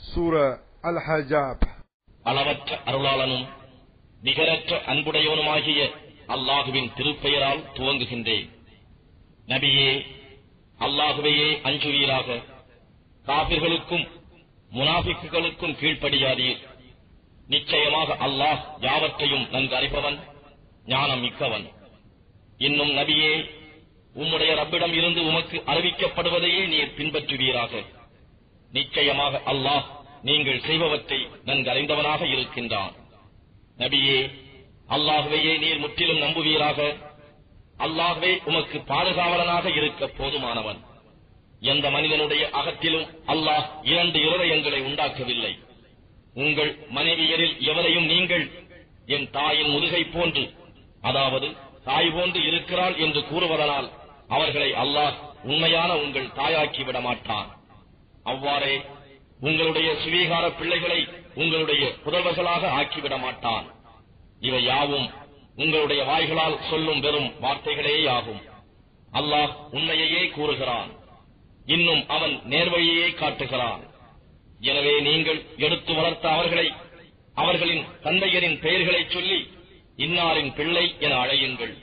சூரா அல்-ஹஜாப். அளவற்ற அருளாளனும் நிகரற்ற அன்புடையவனுமாகிய அல்லாஹுவின் திருப்பெயரால் துவங்குகின்றேன். நபியே, அல்லாஹுவையே அஞ்சுவீராக. காபிர்களுக்கும் முனாஃபிக்குகளுக்கும் கீழ்ப்படியாதீர். நிச்சயமாக அல்லாஹ் யாவற்றையும் நன்கு அறிபவன், ஞானம் மிக்கவன். இன்னும் நபியே, உம்முடைய ரப்பிடம் இருந்து உமக்கு அறிவிக்கப்படுவதையே நீர் பின்பற்றுவீராக. நிச்சயமாக அல்லாஹ் நீங்கள் செய்பவற்றை நன்கு அறிந்தவனாக இருக்கின்றான். நபியே, அல்லாஹுவையே நீர் முற்றிலும் நம்புவீராக. அல்லாஹ்வே உமக்கு பாதுகாவலனாக இருக்க போதுமானவன். எந்த மனிதனுடைய அகத்திலும் அல்லாஹ் 2 இருதயங்களை உண்டாக்கவில்லை. உங்கள் மனைவியரில் எவரையும் நீங்கள் என் தாயின் முதுகை போன்று, அதாவது தாய் போன்று இருக்கிறாள் என்று கூறுவதனால் அவர்களை அல்லாஹ் உண்மையான உங்கள் தாயாக்கிவிட மாட்டான். அவ்வாறே உங்களுடைய சுவீகார பிள்ளைகளை உங்களுடைய புதல்வர்களாக ஆக்கிவிட மாட்டான். இவை யாவும் உங்களுடைய வாய்களால் சொல்லும் வெறும் வார்த்தைகளேயாகும். அல்லாஹ் உண்மையையே கூறுகிறான். இன்னும் அவன் நேர்வழியையே காட்டுகிறான். எனவே நீங்கள் எடுத்து வளர்த்த அவர்களை அவர்களின் தந்தையரின் பெயர்களை சொல்லி இன்னாரின் பிள்ளை என அழையுங்கள்.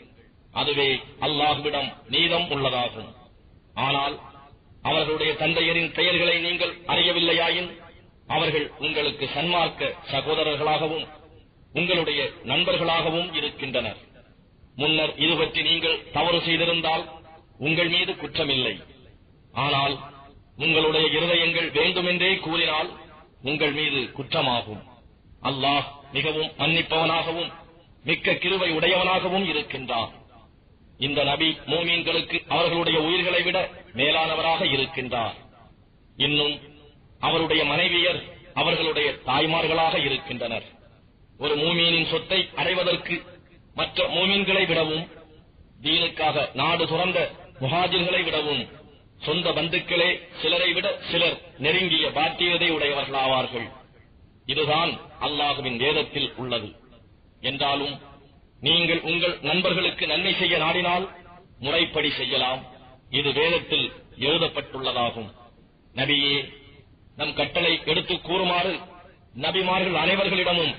அதுவே அல்லாஹ்விடம் நீதம் உள்ளதாகும். ஆனால் அவர்களுடைய தந்தையரின் பெயர்களை நீங்கள் அறியவில்லையாயின் அவர்கள் உங்களுக்கு சன்மார்க்க சகோதரர்களாகவும் உங்களுடைய நண்பர்களாகவும் இருக்கின்றனர். முன்னர் இது பற்றி நீங்கள் தவறு செய்திருந்தால் உங்கள் மீது குற்றமில்லை. ஆனால் உங்களுடைய இருதயங்கள் வேண்டுமென்றே கூறினால் உங்கள் மீது குற்றமாகும். அல்லாஹ் மிகவும் மன்னிப்பவனாகவும் மிக்க கிருபை உடையவனாகவும் இருக்கின்றான். இந்த நபி மூமீன்களுக்கு அவர்களுடைய உயிர்களை விட மேலானவராக இருக்கின்றார். இன்னும் அவருடைய மனைவியர் அவர்களுடைய தாய்மார்களாக இருக்கின்றனர். ஒரு மூமீனின் சொத்தை அடைவதற்கு மற்ற மூமீன்களை விடவும், தீனுக்காக நாடு துறந்த முஹாஜிர்களை விடவும் சொந்த பந்துக்களே சிலரை விட சிலர் நெருங்கிய பாக்கியதை உடையவர்களாவார்கள். இதுதான் அல்லாஹுவின் வேதத்தில் உள்ளது. என்றாலும் நீங்கள் உங்கள் நண்பர்களுக்கு நன்மை செய்ய நாடினால் முறைப்படி செய்யலாம். இது வேதத்தில் எழுதப்பட்டுள்ளதாகும். நபியே, நம் கட்டளை எடுத்து கூறுமாறு நபிமார்கள் அனைவர்களிடமும்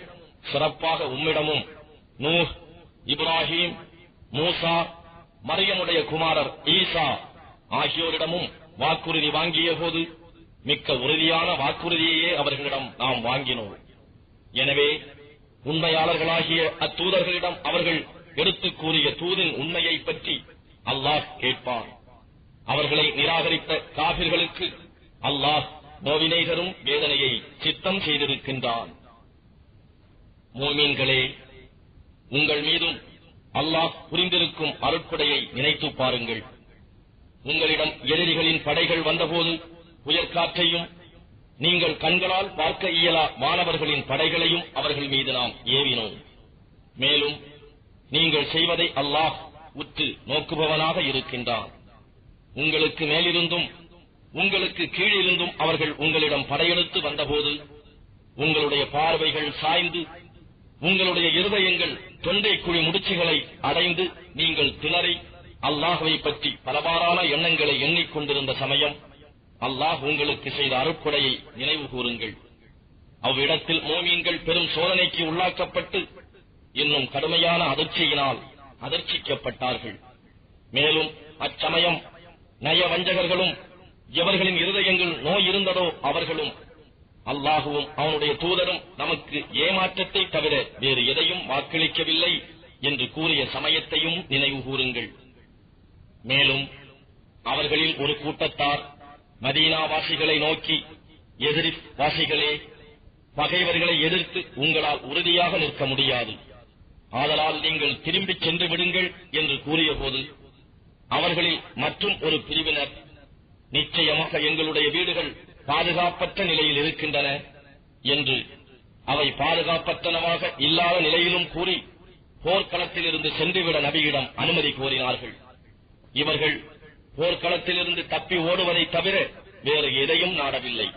சிறப்பாக உம்மிடமும் நூஹ், இப்ராஹிம், மூசா, மரியமுடைய குமாரர் ஈசா ஆகியோரிடமும் வாக்குறுதி வாங்கிய போது மிக்க உறுதியான வாக்குறுதியையே அவர்களிடம் நாம் வாங்கினோம். எனவே உண்மையாளர்களாகிய அத்தூதர்களிடம் அவர்கள் எடுத்து கூறிய தூதின் உண்மையை பற்றி அல்லாஹ் கேட்பான். அவர்களை நிராகரித்த காபிர்களுக்கு அல்லாஹ் நோவினை தரும் வேதனையை சித்தம் செய்திருக்கின்றான். மூமீன்களே, உங்கள் மீதும் அல்லாஹ் புரிந்திருக்கும் அருட்படையை நினைத்து பாருங்கள். உங்களிடம் எதிரிகளின் படைகள் வந்தபோது புயற்காற்றையும் நீங்கள் கண்களால் பார்க்க இயலா வானவர்களின் படைகளையும் அவர்கள் மீது நாம் ஏவினோம். மேலும் நீங்கள் செய்வதை அல்லாஹ் உற்று நோக்குபவனாக இருக்கின்றான். உங்களுக்கு மேலிருந்தும் உங்களுக்கு கீழிருந்தும் அவர்கள் உங்களிடம் படையெடுத்து வந்தபோது உங்களுடைய பார்வைகள் சாய்ந்து உங்களுடைய இருதயங்கள் தொண்டைக்குழி முடிச்சுகளை அடைந்து நீங்கள் திணறி அல்லாஹ்வை பற்றி பலவாறான எண்ணங்களை எண்ணிக்கொண்டிருந்த சமயம் அல்லாஹ் உங்களுக்கு செய்த அருட்கொடையை நினைவு கூறுங்கள். அவ்விடத்தில் மோமீன்கள் பெரும் சோதனைக்கு உள்ளாக்கப்பட்டு இன்னும் கடுமையான அதிர்ச்சியினால் அதிர்ச்சிக்கப்பட்டார்கள். மேலும் அச்சமயம் நயவஞ்சகர்களும் எவர்களின் இருதயங்கள் நோய் இருந்ததோ அவர்களும் அல்லாஹுவும் அவனுடைய தூதரும் நமக்கு ஏமாற்றத்தை தவிர வேறு எதையும் வாக்களிக்கவில்லை என்று கூறிய சமயத்தையும் நினைவு கூறுங்கள். மேலும் அவர்களில் ஒரு கூட்டத்தார் மதீனாவாசிகளை நோக்கி, எதிரிப் வாசிகளே, பகைவர்களை எதிர்த்து உங்களால் உறுதியாக நிற்க முடியாது. ஆதலால் நீங்கள் திரும்பிச் சென்று விடுங்கள் என்று கூறிய போது அவர்களில் மற்றும் ஒரு பிரிவினர், நிச்சயமாக எங்களுடைய வீடுகள் பாதுகாப்பற்ற நிலையில் இருக்கின்றன என்று அவை பாதுகாப்பற்றனவாக இல்லாத நிலையிலும் கூறி போர்க்களத்திலிருந்து சென்றுவிட நபியிடம் அனுமதி கோரினார்கள். இவர்கள் போர்க்களத்திலிருந்து தப்பி ஓடுவதை தவிர வேறு எதையும் நாடவில்லை.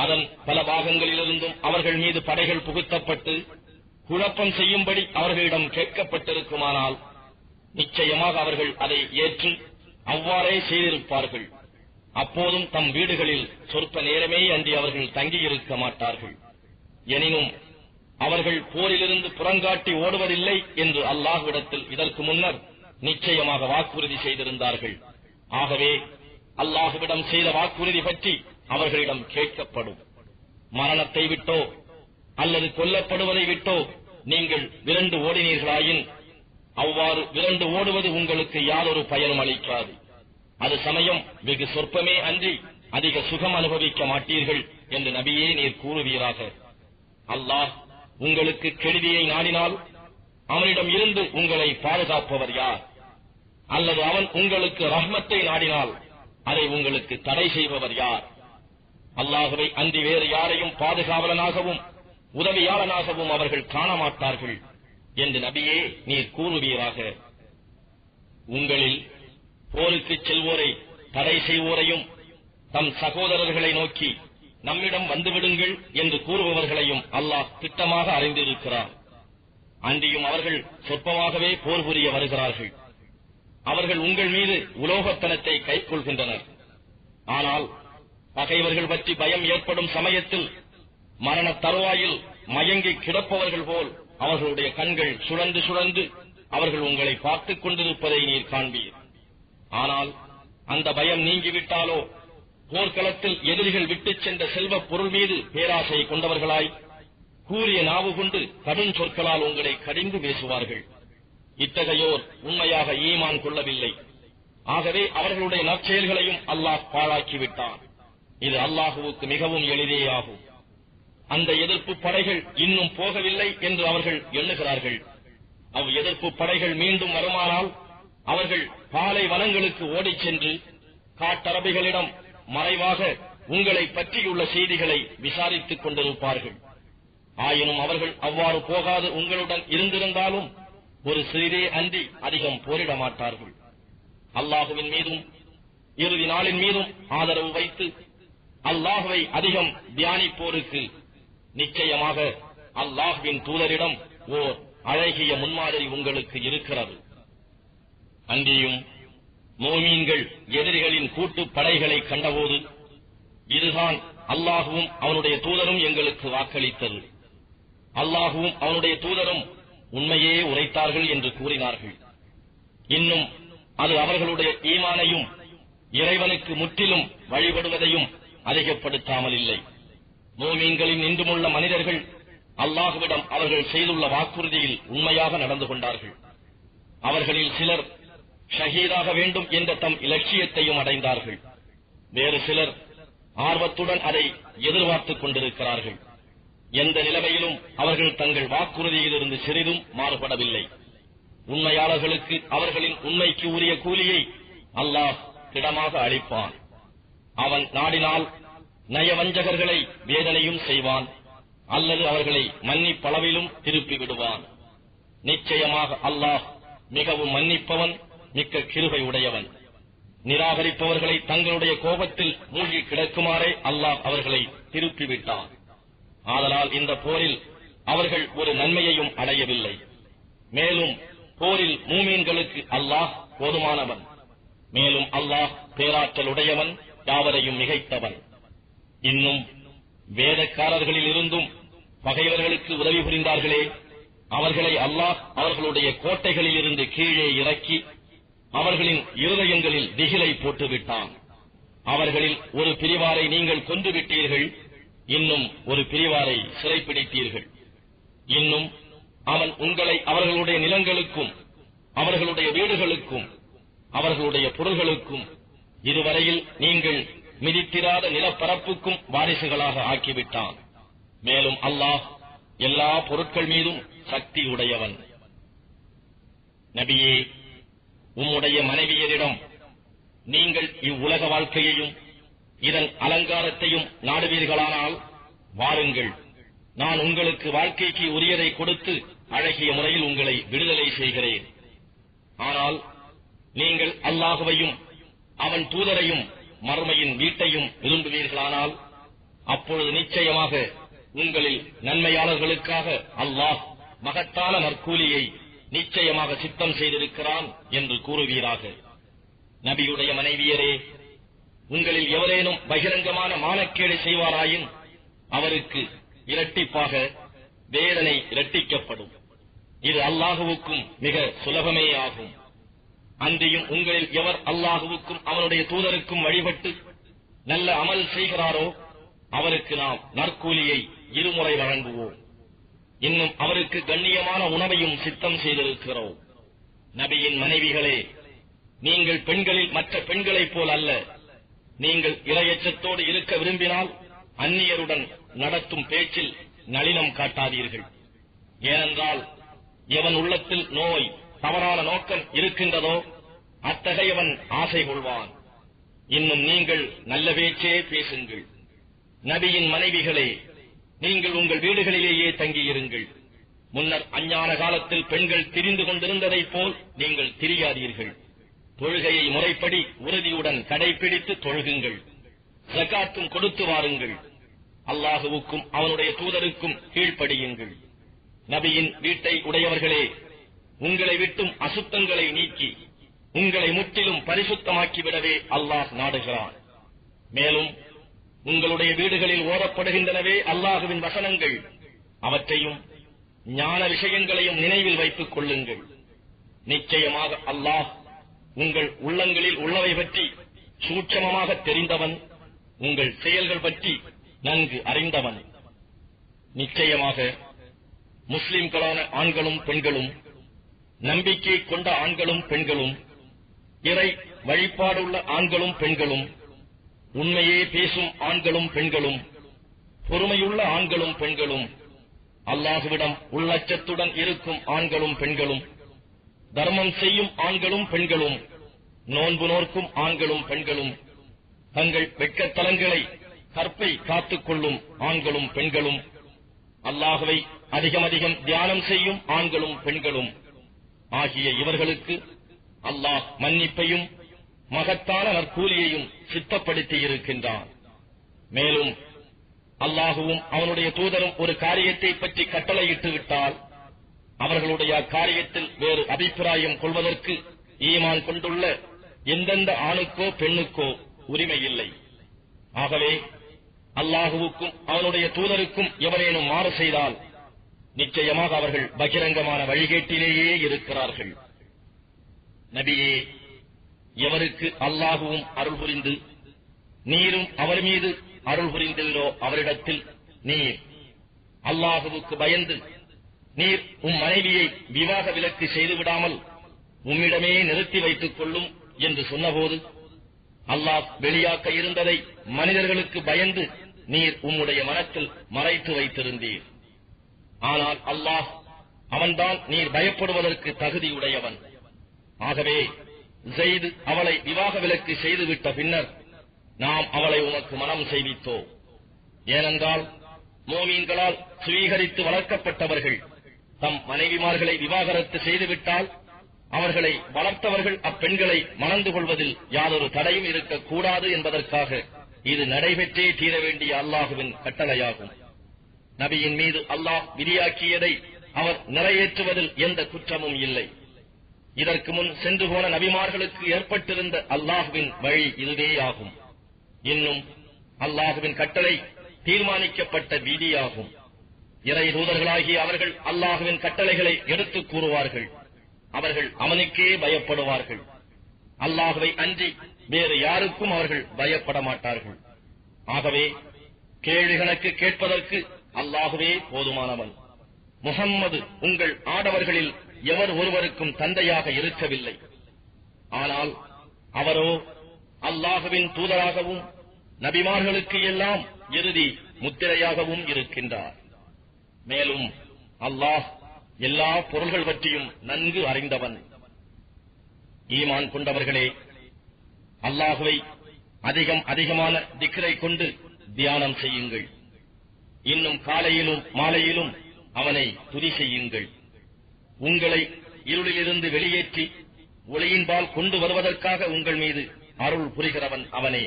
அதன் பல பாகங்களிலிருந்தும் அவர்கள் மீது படைகள் புகுத்தப்பட்டு குழப்பம் செய்யும்படி அவர்களிடம் கேட்கப்பட்டிருக்குமானால் நிச்சயமாக அவர்கள் அதை ஏற்று அவ்வாறே செய்திருப்பார்கள். அப்போதும் தம் வீடுகளில் சொற்ப நேரமே அன்றி அவர்கள் தங்கியிருக்க மாட்டார்கள். எனினும் அவர்கள் போரிலிருந்து புறங்காட்டி ஓடுவதில்லை என்று அல்லாஹ்விடத்தில் இதற்கு முன்னர் நிச்சயமாக வாக்குறுதி செய்திருந்தார்கள். ஆகவே அல்லாஹ்விடம் செய்த வாக்குறுதி பற்றி அவர்களிடம் கேட்கப்படும். மரணத்தை விட்டோ அல்லது கொல்லப்படுவதை விட்டோ நீங்கள் விரண்டு ஓடினீர்களாயின் அவ்வாறு விரண்டு ஓடுவது உங்களுக்கு யாதொரு பயனும் அளிக்காது. அது சமயம் வெகு சொற்பமே அன்றி அதிக சுகம் அனுபவிக்க மாட்டீர்கள் என்று நபியே நீர் கூறுவீராக. அல்லாஹ் உங்களுக்கு கெடுதியை நாடினால் அவனிடம் இருந்து உங்களை பாதுகாப்பவர் யார்? அல்லது அவன் உங்களுக்கு ரஹ்மத்தை நாடினால் அதை உங்களுக்கு தடை செய்பவர் யார்? அல்லாஹ்வை அன்றி வேறு யாரையும் பாதுகாவலனாகவும் உதவியாளனாகவும் அவர்கள் காண மாட்டார்கள் என்று நபியே நீர் கூறுவீராக. உங்களில் போருக்கு செல்வோரை தடை செய்வோரையும் தம் சகோதரர்களை நோக்கி நம்மிடம் வந்துவிடுங்கள் என்று கூறுபவர்களையும் அல்லாஹ் திட்டமாக அறிந்திருக்கிறார். அன்றியும் அவர்கள் சொற்பமாகவே போர் புரிய வருகிறார்கள். அவர்கள் உங்கள் மீது உலோகத்தனத்தை கைக்கொள்கின்றனர். ஆனால் பகைவர்கள் பற்றி பயம் ஏற்படும் சமயத்தில் மரண தருவாயில் மயங்கி கிடப்பவர்கள் போல் அவர்களுடைய கண்கள் சுழன்று சுழன்று அவர்கள் உங்களை பார்த்துக் கொண்டிருப்பதை நீர் காண்பீர். ஆனால் அந்த பயம் நீங்கிவிட்டாலோ போர்க்களத்தில் எதிரிகள் விட்டுச் சென்ற செல்வப் பொருள் மீது பேராசை கொண்டவர்களாய் கூறிய நாவு கொண்டு கடும் சொற்களால் உங்களை கடிந்து பேசுவார்கள். இத்தகையோர் உண்மையாக ஈமான் கொள்ளவில்லை. ஆகவே அவர்களுடைய நற்செயல்களையும் அல்லாஹ் பாழாக்கிவிட்டான். இது அல்லாஹுவுக்கு மிகவும் எளிதேயாகும். அந்த எதிர்ப்பு படைகள் இன்னும் போகவில்லை என்று அவர்கள் எண்ணுகிறார்கள். அவ் எதிர்ப்பு படைகள் மீண்டும் வருமானால் அவர்கள் பாலை வனங்களுக்கு ஓடிச் சென்று காட்டரபிகளிடம் மறைவாக உங்களை பற்றியுள்ள செய்திகளை விசாரித்துக் கொண்டிருப்பார்கள். ஆயினும் அவர்கள் அவ்வாறு போகாது உங்களுடன் இருந்திருந்தாலும் ஒரு சிறிதே அன்றி அதிகம் போரிட மாட்டார்கள். அல்லாஹுவின் மீதும் இறுதி நாளின் மீதும் ஆதரவு வைத்து அல்லாஹுவை அதிகம் தியானிப்போருக்கு நிச்சயமாக அல்லாஹுவின் தூதரிடம் ஓர் அழகிய முன்மாதிரி உங்களுக்கு இருக்கிறது. அன்றியும் மோமீன்கள் எதிரிகளின் கூட்டு படைகளை கண்டபோது இதுதான் அல்லாஹுவும் அவனுடைய தூதரும் எங்களுக்கு வாக்களித்தது, அல்லாஹுவும் அவனுடைய தூதரும் உண்மையே உரைத்தார்கள் என்று கூறினார்கள். இன்னும் அது அவர்களுடைய ஈமானையும் இறைவனுக்கு முற்றிலும் வழிபடுவதையும் அதிகப்படுத்தாமல் இல்லை. மோமீன்களின் இன்றுமுள்ள மனிதர்கள் அல்லாஹுவிடம் அவர்கள் செய்துள்ள வாக்குறுதியில் உண்மையாக நடந்து கொண்டார்கள். அவர்களில் சிலர் ஷஹீதாக வேண்டும் என்ற தம் இலட்சியத்தையும் அடைந்தார்கள். வேறு சிலர் ஆர்வத்துடன் அதை எதிர்பார்த்துக் கொண்டிருக்கிறார்கள். எந்த நிலைமையிலும் அவர்கள் தங்கள் வாக்குறுதியிலிருந்து சிறிதும் மாறுபடவில்லை. உண்மையாளர்களுக்கு அவர்களின் உண்மைக்கு உரிய கூலியை அல்லாஹ் திடமாக அளிப்பான். அவன் நாடினால் நயவஞ்சகர்களை வேதனையும் செய்வான், அல்லது அவர்களை மன்னிப்பளவிலும் திருப்பி விடுவான். நிச்சயமாக அல்லாஹ் மிகவும் மன்னிப்பவன், மிக்க கிருபை உடையவன். நிராகரிப்பவர்களை தங்களுடைய கோபத்தில் மூழ்கி கிடக்குமாறே அல்லாஹ் அவர்களை திருப்பிவிட்டான். ஆதலால் இந்த போரில் அவர்கள் ஒரு நன்மையையும் அடையவில்லை. மேலும் போரில் மூமீன்களுக்கு அல்லாஹ் போதுமானவன். மேலும் அல்லாஹ் பேராற்றல் உடையவன், யாவரையும் மிகைத்தவன். இன்னும் வேதக்காரர்களில் இருந்தும் பகைவர்களுக்கு உதவி புரிந்தார்களே, அவர்களை அல்லாஹ் அவர்களுடைய கோட்டைகளில் இருந்து கீழே இறக்கி அவர்களின் இருதயங்களில் திகிலை போட்டுவிட்டான். அவர்களில் ஒரு பிரிவாரை நீங்கள் கொன்று விட்டீர்கள், இன்னும் ஒரு பிரிவாரை சிறைப்பிடித்தீர்கள். இன்னும் அவன் உங்களை அவர்களுடைய நிலங்களுக்கும் அவர்களுடைய வீடுகளுக்கும் அவர்களுடைய பொருள்களுக்கும் இதுவரையில் நீங்கள் மிதித்திராத நிலப்பரப்புக்கும் வாரிசுகளாக ஆக்கிவிட்டான். மேலும் அல்லாஹ் எல்லா பொருட்கள் மீதும் சக்தி உடையவன். நபியே, உம்முடைய மனைவியரிடம் நீங்கள் இவ்வுலக வாழ்க்கையையும் இதன் அலங்காரத்தையும் நாடுவீர்களானால் வாருங்கள், நான் உங்களுக்கு வாழ்க்கைக்கு உரியதை கொடுத்து அழகிய முறையில் உங்களை விடுதலை செய்கிறேன். ஆனால் நீங்கள் அல்லாஹுவையும் அவன் தூதரையும் மறுமையின் வீட்டையும் விரும்புவீர்களானால் அப்பொழுது நிச்சயமாக உங்களில் நன்மையாளர்களுக்காக அல்லாஹ் மகத்தான நற்கூலியை நிச்சயமாக சித்தம் செய்திருக்கிறான் என்று கூறுவீராக. நபியுடைய மனைவியரே, உங்களில் எவரேனும் பகிரங்கமான மானக்கேடு செய்வாராயின் அவருக்கு இரட்டிப்பாக வேதனை இரட்டிக்கப்படும். இது அல்லாஹுவுக்கும் மிக சுலபமே ஆகும். அன்றியும் உங்களில் எவர் அல்லாஹுவுக்கும் அவனுடைய தூதருக்கும் வழிபட்டு நல்ல அமல் செய்கிறாரோ அவருக்கு நாம் நற்கூலியை இருமுறை வழங்குவோம். இன்னும் அவருக்கு கண்ணியமான உணவையும் சித்தம் செய்திருக்கிறோம். நபியின் மனைவிகளே, நீங்கள் பெண்களில் மற்ற பெண்களைப் போல் அல்ல. நீங்கள் இரையச்சத்தோடு இருக்க விரும்பினால் அந்நியருடன் நடத்தும் பேச்சில் நளினம் காட்டாதீர்கள். ஏனென்றால் எவன் உள்ளத்தில் நோய், தவறான நோக்கம் இருக்கின்றதோ அத்தகையவன் ஆசை கொள்வான். இன்னும் நீங்கள் நல்ல பேச்சே பேசுங்கள். நபியின் மனைவிகளே, நீங்கள் உங்கள் வீடுகளிலேயே தங்கியிருங்கள். முன்னர் அஞ்ஞான காலத்தில் பெண்கள் திரிந்து கொண்டிருந்ததைப் போல் நீங்கள் திரியாதீர்கள். தொழுகையை முறைப்படி உறுதியுடன் கடைபிடித்து தொழுகுங்கள். ஜகாத்தும் கொடுத்து வாருங்கள். அல்லாஹுவுக்கும் அவனுடைய தூதருக்கும் கீழ்ப்படியுங்கள். நபியின் வீட்டை உடையவர்களே, உங்களை விட்டும் அசுத்தங்களை நீக்கி உங்களை முற்றிலும் பரிசுத்தமாக்கிவிடவே அல்லாஹ் நாடுகிறான். மேலும் உங்களுடைய வீடுகளில் ஓதப்படுகின்றனவே அல்லாஹுவின் வசனங்கள், அவற்றையும் ஞான விஷயங்களையும் நினைவில் வைத்துக் கொள்ளுங்கள். நிச்சயமாக அல்லாஹ் உங்கள் உள்ளங்களில் உள்ளவை பற்றி சூட்சமமாக தெரிந்தவன், உங்கள் செயல்கள் பற்றி நன்கு அறிந்தவன். நிச்சயமாக முஸ்லிம்களான ஆண்களும் பெண்களும், நம்பிக்கை கொண்ட ஆண்களும் பெண்களும், இறை வழிபாடுள்ள ஆண்களும் பெண்களும், உண்மையே பேசும் ஆண்களும் பெண்களும், பொறுமையுள்ள ஆண்களும் பெண்களும், அல்லாஹுவிடம் உள்ளச்சத்துடன் இருக்கும் ஆண்களும் பெண்களும், தர்மம் செய்யும் ஆண்களும் பெண்களும், நோன்பு நோக்கும் ஆண்களும் பெண்களும், தங்கள் வெட்கத்தலங்களை கற்பை காத்துக் கொள்ளும் ஆண்களும் பெண்களும், அல்லாஹுவை அதிகம் அதிகம் தியானம் செய்யும் ஆண்களும் பெண்களும் ஆகிய இவர்களுக்கு அல்லாஹ் மன்னிப்பையும் மகத்தான நற்கூலியையும் சித்தப்படுத்தி இருக்கின்றான். மேலும் அல்லாஹுவும் அவனுடைய தூதரும் ஒரு காரியத்தை பற்றி கட்டளையிட்டு விட்டால் அவர்களுடைய அக்காரியத்தில் வேறு அபிப்பிராயம் கொள்வதற்கு ஈமான் கொண்டுள்ள எந்தெந்த ஆணுக்கோ பெண்ணுக்கோ உரிமை இல்லை. ஆகவே அல்லாஹுவுக்கும் அவனுடைய தூதருக்கும் எவரேனும் மாறு செய்தால் நிச்சயமாக அவர்கள் பகிரங்கமான வழிகேட்டிலேயே இருக்கிறார்கள். நபியே, எவருக்கு அல்லாஹுவும் அருள் புரிந்து நீரும் அவர் மீது அருள் புரிந்தீரோ அவரிடத்தில் நீர் அல்லாஹுவுக்கு பயந்து நீர் உம் மனைவியை விவாக விலக்கு செய்துவிடாமல் உம்மிடமே நிறுத்தி வைத்துக் கொள்ளும் என்று சொன்னபோது அல்லாஹ் வெளியாக்க இருந்ததை மனிதர்களுக்கு பயந்து நீர் உம்முடைய மனத்தில் மறைத்து வைத்திருந்தீர். ஆனால் அல்லாஹ் அவன்தான் நீர் பயப்படுவதற்கு தகுதியுடையவன். ஆகவே ஸைத் அவளை விவாக விலக்கு செய்துவிட்ட பின்னர் நாம் அவளை உனக்கு மனம் செய்வித்தோம். ஏனென்றால் மோமீன்களால் சுவீகரித்து வளர்க்கப்பட்டவர்கள் தம் மனைவிமார்களை விவாகரத்து செய்துவிட்டால் அவர்களை வளர்த்தவர்கள் அப்பெண்களை மணந்து கொள்வதில் யாதொரு தடையும் இருக்கக்கூடாது என்பதற்காக இது நடைபெற்றே தீர வேண்டிய அல்லாஹுவின் கட்டளையாகும். நபியின் மீது அல்லாஹ் விதியாக்கியதை அவர் நிறைவேற்றுவதில் எந்த குற்றமும் இல்லை. இதற்கு முன் சென்று போன நபிமார்களுக்கு ஏற்பட்டிருந்த அல்லாஹுவின் வழி இதுவேயாகும். இன்னும் அல்லாஹுவின் கட்டளை தீர்மானிக்கப்பட்ட விதியாகும். இறை தூதர்களாகிய அவர்கள் அல்லாஹுவின் கட்டளைகளை எடுத்துக் கூறுவார்கள். அவர்கள் அவனுக்கே பயப்படுவார்கள். அல்லாஹுவை அன்றி வேறு யாருக்கும் அவர்கள் பயப்பட மாட்டார்கள். ஆகவே கேள்வி கணக்கு கேட்பதற்கு அல்லாஹுவே போதுமானவன். முஹம்மது உங்கள் ஆடவர்களில் எவர் ஒருவருக்கும் தந்தையாக இருக்கவில்லை. ஆனால் அவரோ அல்லாஹுவின் தூதராகவும் நபிமார்களுக்கு எல்லாம் இறுதி முத்திரையாகவும் இருக்கின்றார். மேலும் அல்லாஹ் எல்லா பொருள்கள் பற்றியும் நன்கு அறிந்தவன். ஈமான் கொண்டவர்களே, அல்லாஹுவை அதிகமான திக்ரை கொண்டு தியானம் செய்யுங்கள். இன்னும் காலையிலும் மாலையிலும் அவனை துதி செய்யுங்கள். உங்களை இருளிலிருந்து வெளியேற்றி ஒளியின்பால் கொண்டு வருவதற்காக உங்கள் மீது அருள் புரிகிறவன் அவனே.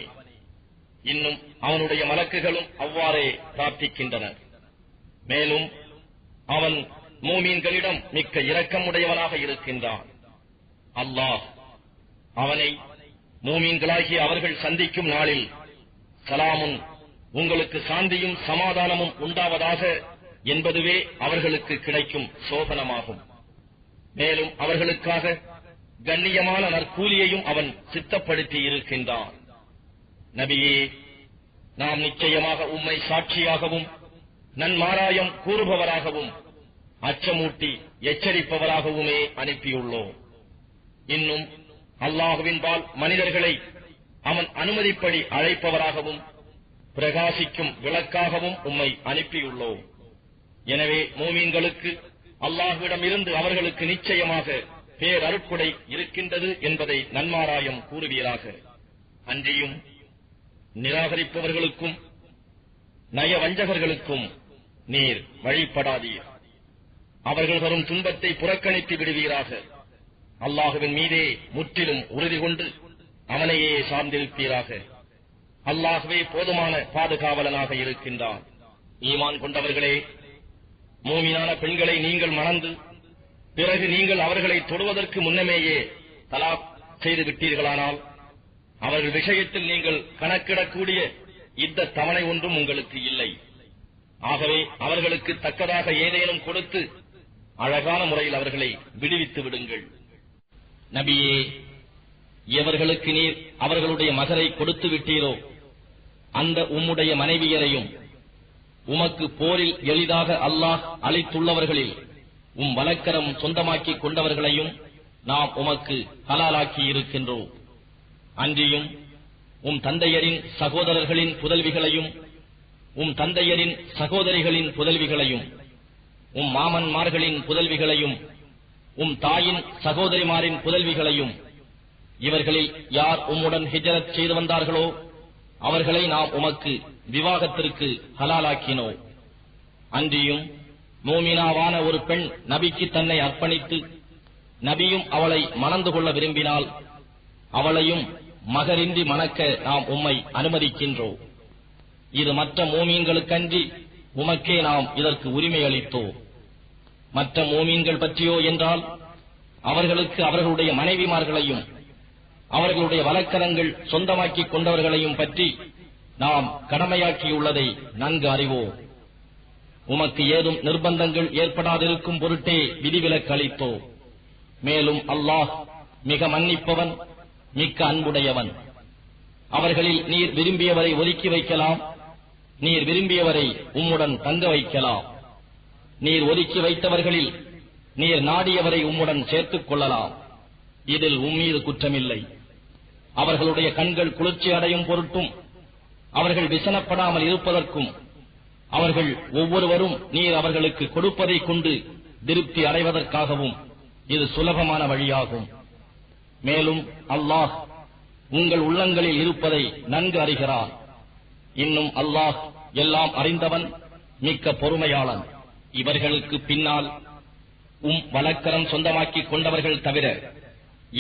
இன்னும் அவனுடைய மலக்குகளும் அவ்வாறே பிரார்த்திக்கின்றனர். மேலும் அவன் மூமீன்களிடம் மிக்க இரக்கமுடையவனாக இருக்கின்றான். அல்லாஹ் அவனை மூமீன்களாகிய அவர்கள் சந்திக்கும் நாளில் சலாமுன், உங்களுக்கு சாந்தியும் சமாதானமும் உண்டாவதாக என்பதுவே அவர்களுக்கு கிடைக்கும் சோபனமாகும். மேலும் அவர்களுக்காக கண்ணியமான நற்கூலியையும் அவன் சித்தப்படுத்தி இருக்கின்றான். நபியே, நாம் நிச்சயமாக உம்மை சாட்சியாகவும் நன்மாராயம் கூறுபவராகவும் அச்சமூட்டி எச்சரிப்பவராகவுமே அனுப்பியுள்ளோம். இன்னும் அல்லாஹுவின்பால் மனிதர்களை அவன் அனுமதிப்படி அழைப்பவராகவும் பிரகாசிக்கும் விளக்காகவும் உம்மை அனுப்பியுள்ளோம். எனவே மூமீன்களுக்கு அல்லாஹ்விடமிருந்து அவர்களுக்கு நிச்சயமாக பேரருட்கொடை இருக்கின்றது என்பதை நன்மாராயம் கூறுவீராக. அன்றியும் நிராகரிப்பவர்களுக்கும் நயவஞ்சகர்களுக்கும் நீர் வழிபடாதீர். அவர்கள் வரும் துன்பத்தை புறக்கணித்து விடுவீராக. அல்லாஹுவின் மீதே முற்றிலும் உறுதி கொண்டு அவனையே சார்ந்திருப்பீராக. அல்லாஹ்வே போதுமான பாதுகாவலனாக இருக்கின்றான். ஈமான் கொண்டவர்களே, மூமினான பெண்களை நீங்கள் மணந்து பிறகு நீங்கள் அவர்களை தொடுவதற்கு முன்னமேயே தலாக் செய்து விட்டீர்களானால் அவர்கள் விஷயத்தில் நீங்கள் கணக்கிடக்கூடிய இந்த தவணை ஒன்றும் உங்களுக்கு இல்லை. ஆகவே அவர்களுக்கு தக்கதாக ஏதேனும் கொடுத்து அழகான முறையில் அவர்களை விடுவித்து விடுங்கள். நபியே, எவர்களுக்கு நீர் அவர்களுடைய மகரை கொடுத்து விட்டீரோ அந்த உம்முடைய மனைவியரையும் உமக்கு போரில் எளிதாக அல்லாஹ் அளித்துள்ளவர்களில் வலக்கரம் சொந்தமாக்கிக் கொண்டவர்களையும் நாம் உமக்கு ஹலாலாக்கி இருக்கின்றோம். அன்றியும் தந்தையரின் சகோதரர்களின் புதல்விகளையும் தந்தையரின் சகோதரிகளின் புதல்விகளையும் மாமன்மார்களின் புதல்விகளையும் தாயின் சகோதரிமாரின் புதல்விகளையும் இவர்களில் யார் உம்முடன் ஹிஜ்ரத் செய்து வந்தார்களோ அவர்களை நாம் உமக்கு விவாகத்திற்கு ஹலாலாக்கினோம். அன்றியும் மோமினாவான ஒரு பெண் நபிக்கு தன்னை அர்ப்பணித்து நபியும் அவளை மணந்து கொள்ள விரும்பினால் அவளையும் மகரின்றி மணக்க நாம் உம்மை அனுமதிக்கின்றோம். இது மற்ற மோமீன்களுக்கன்றி உமக்கே நாம் இதற்கு உரிமை அளித்தோம். மற்ற மோமீன்கள் பற்றியோ என்றால் அவர்களுக்கு அவர்களுடைய மனைவிமார்களையும் அவர்களுடைய வலக்கரங்கள் சொந்தமாக்கிக் கொண்டவர்களையும் பற்றி நாம் கடமையாக்கியுள்ளதை நன்கு அறிவோம். உமக்கு ஏதும் நிர்பந்தங்கள் ஏற்படாதிருக்கும் பொருட்டே விதிவிலக்கு அளித்தோம். மேலும் அல்லாஹ் மிக மன்னிப்பவன், மிக்க அன்புடையவன். அவர்களில் நீர் விரும்பியவரை ஒதுக்கி வைக்கலாம், நீர் விரும்பியவரை உம்முடன் தங்க வைக்கலாம். நீர் ஒதுக்கி வைத்தவர்களில் நீர் நாடியவரை உம்முடன் சேர்த்துக் கொள்ளலாம். இதில் உம்மீது குற்றமில்லை. அவர்களுடைய கண்கள் குளிர்ச்சி அடையும் பொருட்டும் அவர்கள் விசனப்படாமல் இருப்பதற்கும் அவர்கள் ஒவ்வொருவரும் நீர் அவர்களுக்கு கொடுப்பதைக் கொண்டு திருப்தி அடைவதற்காகவும் இது சுலபமான வழியாகும். மேலும் அல்லாஹ் உங்கள் உள்ளங்களில் இருப்பதை நன்கு அறிகிறான். இன்னும் அல்லாஹ் எல்லாம் அறிந்தவன், மிக்க பொறுமையாளன். இவர்களுக்கு பின்னால் வலக்கரம் சொந்தமாக்கிக் கொண்டவர்கள் தவிர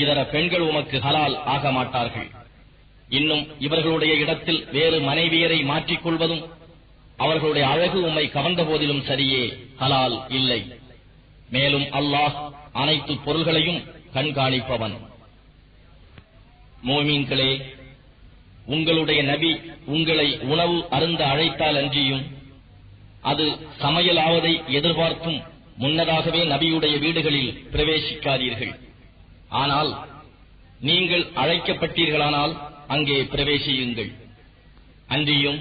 இதர பெண்கள் உமக்கு ஹலால் ஆக மாட்டார்கள். இன்னும் இவர்களுடைய இடத்தில் வேறு மனைவியரை மாற்றிக் கொள்வதும் அவர்களுடைய அழகு உம்மை கவர்ந்த போதிலும் சரியே, ஹலால் இல்லை. மேலும் அல்லாஹ் அனைத்து பொருள்களையும் கண்காணிப்பவன். மோமீன்களே, உங்களுடைய நபி உங்களை உணவு அருந்த அழைத்தால் அன்றியும் அது சமையலாவதை எதிர்பார்த்தும் முன்னதாகவே நபியுடைய வீடுகளில் பிரவேசிக்காதீர்கள். ஆனால் நீங்கள் அழைக்கப்பட்டீர்களானால் அங்கே பிரவேசியுங்கள். அன்றியும்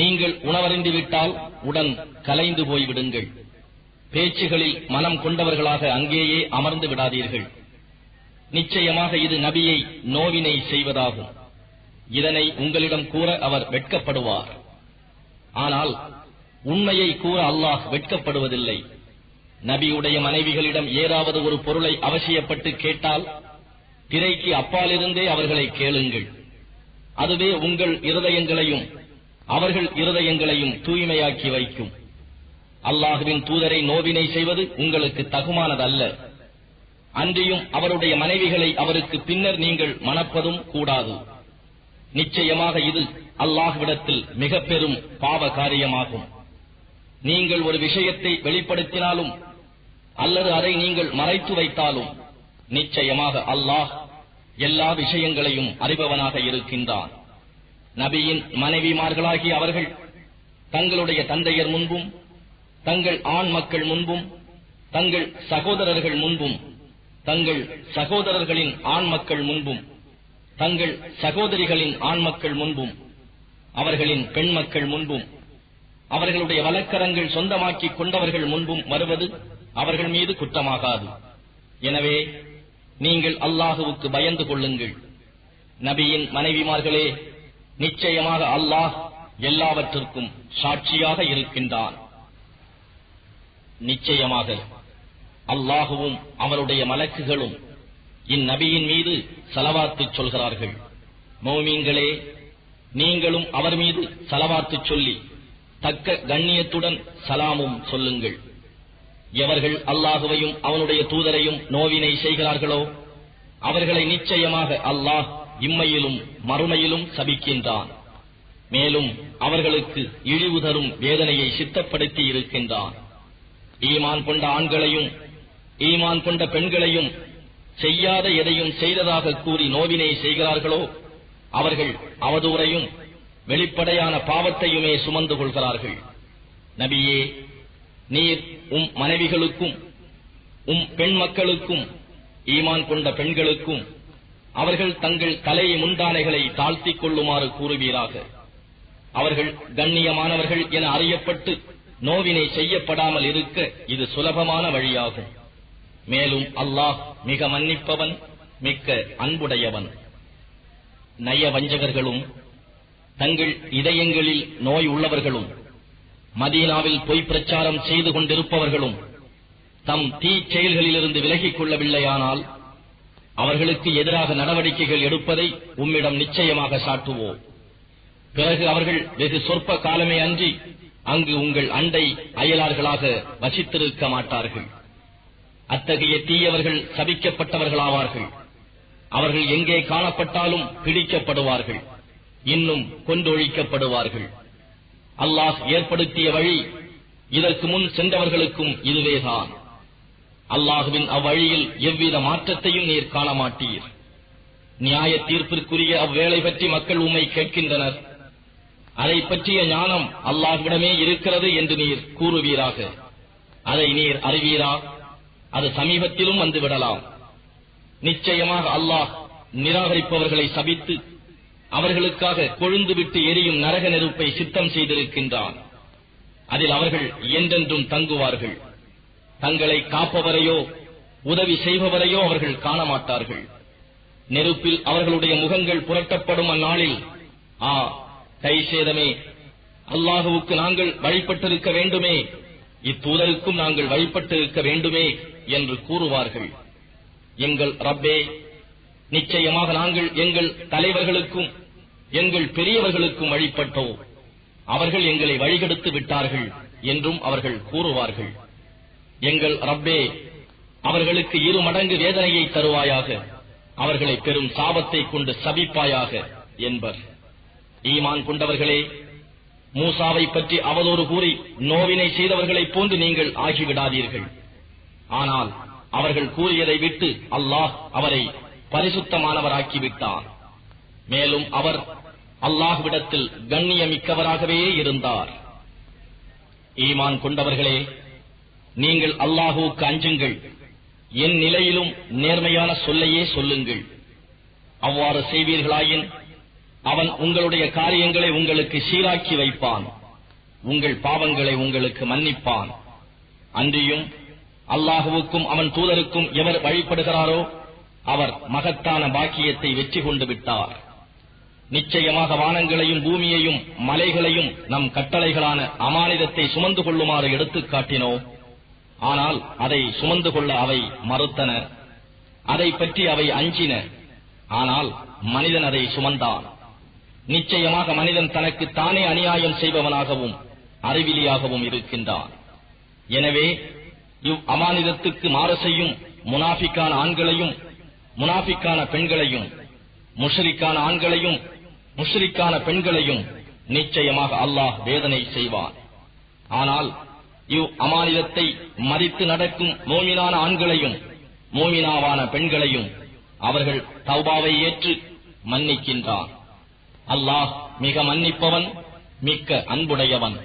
நீங்கள் உணவருந்தி விட்டால் உடன் கலைந்து போய்விடுங்கள். பேச்சுகளில் மனம் கொண்டவர்களாக அங்கேயே அமர்ந்து விடாதீர்கள். நிச்சயமாக இது நபியை நோவினை செய்வதாகும். இதனை உங்களிடம் கூற அவர் வெட்கப்படுவார். ஆனால் உண்மையை கூற அல்லாஹ் வெட்கப்படுவதில்லை. நபியுடைய மனைவிகளிடம் ஏதாவது ஒரு பொருளை அவசியப்பட்டு கேட்டால் திரைக்கு அப்பாலிருந்தே அவர்களை கேளுங்கள். அதுவே உங்கள் இருதயங்களையும் அவர்கள் இருதயங்களையும் தூய்மையாக்கி வைக்கும். அல்லாஹுவின் தூதரை நோவினை செய்வது உங்களுக்கு தகுமானதல்ல. அன்றியும் அவருடைய மனைவிகளை அவருக்கு பின்னர் நீங்கள் மணப்பதும் கூடாது. நிச்சயமாக இது அல்லாஹ்விடத்தில் மிக பெரும் பாவ காரியமாகும். நீங்கள் ஒரு விஷயத்தை வெளிப்படுத்தினாலும் அல்லது அதை நீங்கள் மறைத்து வைத்தாலும் நிச்சயமாக அல்லாஹ் எல்லா விஷயங்களையும் அறிபவனாக இருக்கின்றான். நபியின் மனைவிமார்களாகிய அவர்கள் தங்களுடைய தந்தையர் முன்பும், தங்கள் ஆண் மக்கள் முன்பும், தங்கள் சகோதரர்கள் முன்பும், தங்கள் சகோதரர்களின் ஆண் மக்கள் முன்பும், தங்கள் சகோதரிகளின் ஆண் மக்கள் முன்பும், அவர்களின் பெண் மக்கள் முன்பும், அவர்களுடைய வலக்கரங்கள் சொந்தமாக்கிக் கொண்டவர்கள் முன்பும் வருவது அவர்கள் மீது குற்றமாகாது. எனவே நீங்கள் அல்லாஹுவுக்கு பயந்து கொள்ளுங்கள். நபியின் மனைவிமார்களே, நிச்சயமாக அல்லாஹ் எல்லாவற்றிற்கும் சாட்சியாக இருக்கின்றான். நிச்சயமாக அல்லாஹுவும் அவருடைய மலக்குகளும் இந்நபியின் மீது ஸலவாத்து சொல்கிறார்கள். மோமீன்களே, நீங்களும் அவர் மீது ஸலவாத்து சொல்லி தக்க கண்ணியத்துடன் சலாமும் சொல்லுங்கள். எவர்கள் அல்லாஹுவையும் அவனுடைய தூதரையும் நோவினை செய்கிறார்களோ அவர்களை நிச்சயமாக அல்லாஹ் இம்மையிலும் மறுமையிலும் சபிக்கின்றான். மேலும் அவர்களுக்கு இழிவு தரும் வேதனையை சித்தப்படுத்தி இருக்கின்றான். ஈமான் கொண்ட ஆண்களையும் ஈமான் கொண்ட பெண்களையும் செய்யாத எதையும் செய்ததாக கூறி நோவினை செய்கிறார்களோ அவர்கள் அவதூறையும் வெளிப்படையான பாவத்தையுமே சுமந்து கொள்கிறார்கள். நபியே, நீர் மனைவிகளுக்கும் பெண் மக்களுக்கும் ஈமான் கொண்ட பெண்களுக்கும் அவர்கள் தங்கள் தலையை முந்தானைகளை தாழ்த்திக் கொள்ளுமாறு கூறுவீராக. அவர்கள் கண்ணியமானவர்கள் என அறியப்பட்டு நோவினை செய்யப்படாமல் இருக்க இது சுலபமான வழியாகும். மேலும் அல்லாஹ் மிக மன்னிப்பவன், மிக்க அன்புடையவன். நய வஞ்சகர்களும் தங்கள் இதயங்களில் நோய் உள்ளவர்களும் மதீனாவில் பொய் பிரச்சாரம் செய்து கொண்டிருப்பவர்களும் தம் தீ செயல்களிலிருந்து விலகிக் கொள்ளவில்லையானால் அவர்களுக்கு எதிராக நடவடிக்கைகள் எடுப்பதை உம்மிடம் நிச்சயமாக சாட்டுவோம். பிறகு அவர்கள் வெகு சொற்ப காலமே அன்றி அங்கு உங்கள் அண்டை அயலார்களாக வசித்திருக்க மாட்டார்கள். அத்தகைய தீயவர்கள் சபிக்கப்பட்டவர்களாவார்கள். அவர்கள் எங்கே காணப்பட்டாலும் பிடிக்கப்படுவார்கள், இன்னும் கொன்றொழிக்கப்படுவார்கள். அல்லாஹ் ஏற்படுத்திய வழி இதற்கு முன் சென்றவர்களுக்கும் இதுவேதான். அல்லாஹுவின் அவ்வழியில் எவ்வித மாற்றத்தையும் நீர் காண மாட்டீர். நியாய தீர்ப்பிற்குரிய அவ்வேளை பற்றி மக்கள் உம்மை கேட்கின்றனர். அதை பற்றிய ஞானம் அல்லாஹ்விடமே இருக்கிறது என்று நீர் கூறுவீராக. அதை நீர் அறிவீரா? அது சமீபத்திலும் வந்துவிடலாம். நிச்சயமாக அல்லாஹ் நிராகரிப்பவர்களை சபித்து அவர்களுக்காக கொழுந்துவிட்டு எரியும் நரக நெருப்பை சித்தம் செய்திருக்கின்றான். அதில் அவர்கள் என்றென்றும் தங்குவார்கள். தங்களை காப்பவரையோ உதவி செய்பவரையோ அவர்கள் காணமாட்டார்கள். நெருப்பில் அவர்களுடைய முகங்கள் புரட்டப்படும் அந்நாளில், ஆ கைசேதமே, அல்லாஹுவுக்கு நாங்கள் வழிபட்டிருக்க வேண்டுமே, இத்தூதருக்கும் நாங்கள் வழிபட்டிருக்க வேண்டுமே என்று கூறுவார்கள். எங்கள் ரப்பே, நிச்சயமாக நாங்கள் எங்கள் தலைவர்களுக்கும் எங்கள் பெரியவர்களுக்கும் வழிபட்டோம், அவர்கள் எங்களை வழிகெடுத்து விட்டார்கள் என்றும் அவர்கள் கூறுவார்கள். எங்கள் ரப்பே, அவர்களுக்கு 2 மடங்கு வேதனையை தருவாயாக, அவர்களை பெரும் சாபத்தை கொண்டு சபிப்பாயாக என்பர். ஈமான் கொண்டவர்களே, மூசாவை பற்றி அவதூறு கூறி நோவினை செய்தவர்களைப் போன்று நீங்கள் ஆகிவிடாதீர்கள். ஆனால் அவர்கள் கூறியதை விட்டு அல்லாஹ் அவரை பரிசுத்தமானவராக்கிவிட்டார். மேலும் அவர் அல்லாஹ்விடத்தில் கண்ணியமிக்கவராகவே இருந்தார். ஈமான் கொண்டவர்களே, நீங்கள் அல்லாஹுவுக்கு அஞ்சுங்கள். என் நிலையிலும் நேர்மையான சொல்லையே சொல்லுங்கள். அவ்வாறு செய்வீர்களாயின் அவன் உங்களுடைய காரியங்களை உங்களுக்கு சீராக்கி வைப்பான், உங்கள் பாவங்களை உங்களுக்கு மன்னிப்பான். அன்றியும் அல்லாஹுவுக்கும் அவன் தூதருக்கும் எவர் வழிபடுகிறாரோ அவர் மகத்தான பாக்கியத்தை வெற்றி கொண்டு விட்டார். நிச்சயமாக வானங்களையும் பூமியையும் மலைகளையும் நம் கட்டளைகளான அமானிதத்தை சுமந்து கொள்ளுமாறு எடுத்துக் காட்டினோ, ஆனால் அதை சுமந்து கொள்ள அவை மறுத்தன. அதை பற்றி அவை அஞ்சின, ஆனால் மனிதன் அதை சுமந்தான். நிச்சயமாக மனிதன் தனக்கு தானே அநியாயம் செய்பவனாகவும் அறிவிலியாகவும் இருக்கின்றான். எனவே அமானிதத்துக்கு மாறு செய்யும் முனாஃபிக்கான ஆண்களையும் முனாஃபிக்கான பெண்களையும், முஷ்ரிக்கான ஆண்களையும் முஷ்ரிக்கான பெண்களையும் நிச்சயமாக அல்லாஹ் வேதனை செய்வான். ஆனால் அமானிதத்தை மதித்து நடக்கும் மோமினான ஆண்களையும் மோமினாவான பெண்களையும் அவர்கள் தௌபாவை ஏற்று மன்னிக்கின்றான். அல்லாஹ் மிக மன்னிப்பவன், மிக்க அன்புடையவன்.